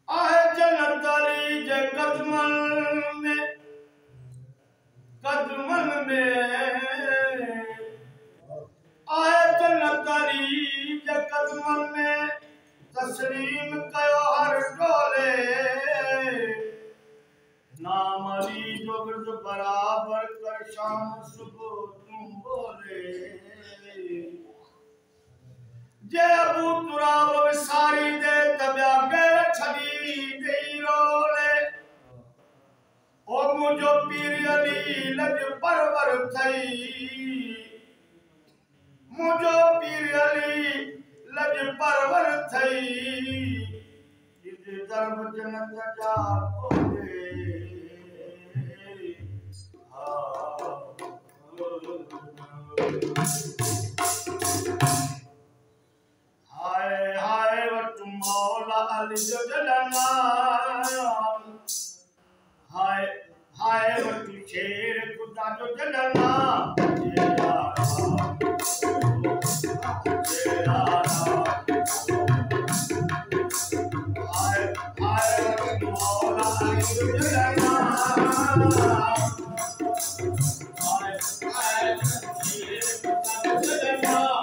आहे जन्नत अली जे कदमन में आहे जन्नत अली जे कदमन में तस्लीम कयो हर टोले नाम अली जो गिर्द बराबर कर शाम सुबह तुम बोले जे अबू तुराब विसारी दे तब्या गैर छदी दे रोले ओ मुझो पीर अली लज परवर थई मुझो पीर अली लज परवर थई इस दरब जन्नत जा खोले हाय हाय वट मौला अली जो जलना हाय हाय वट शेर खुदा जो जलना हाय हाय वट मौला अली जो जलना हाय हाय शेर खुदा जो जलना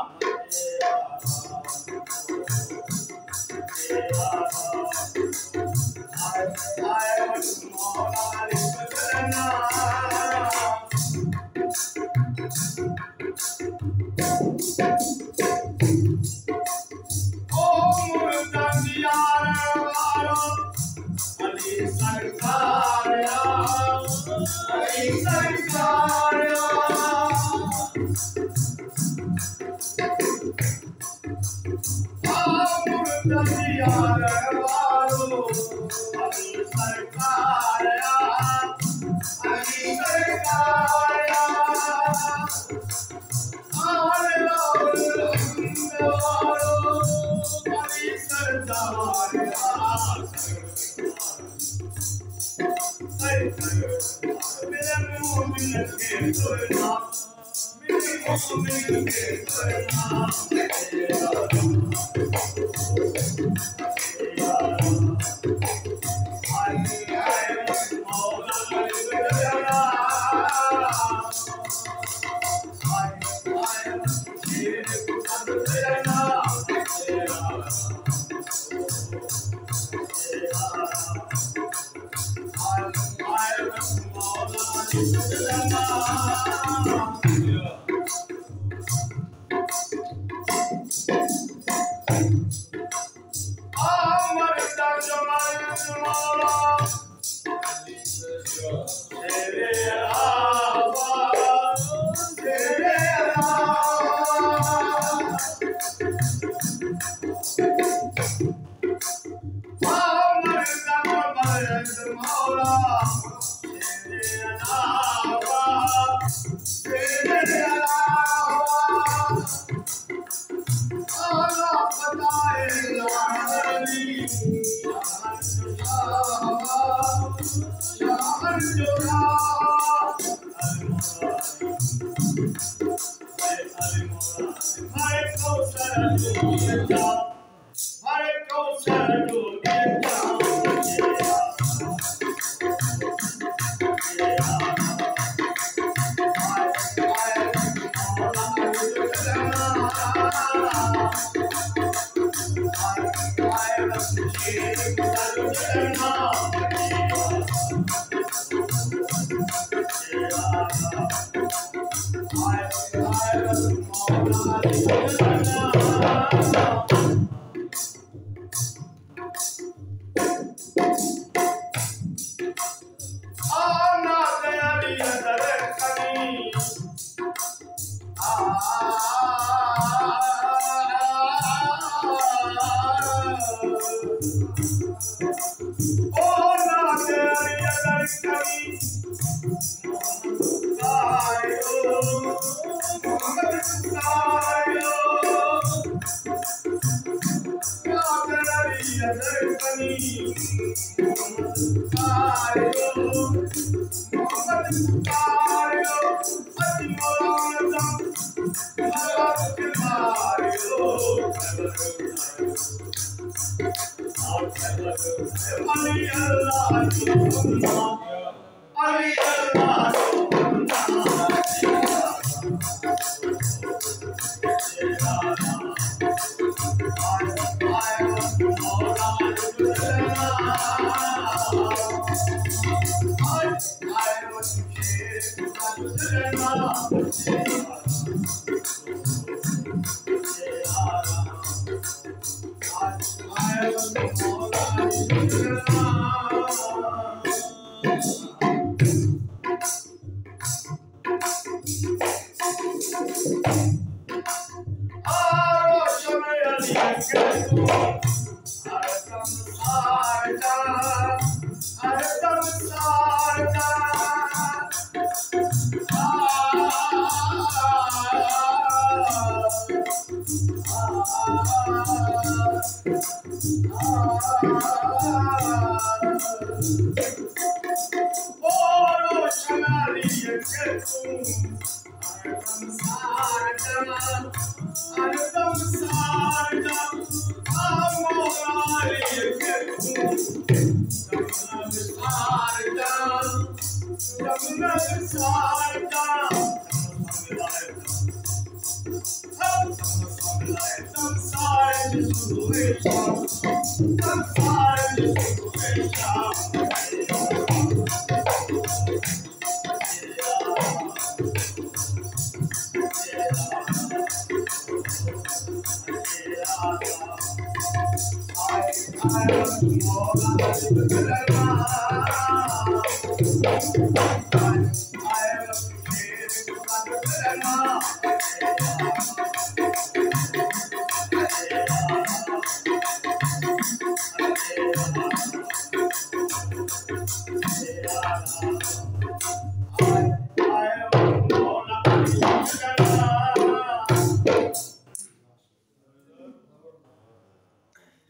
I am Mola Ali.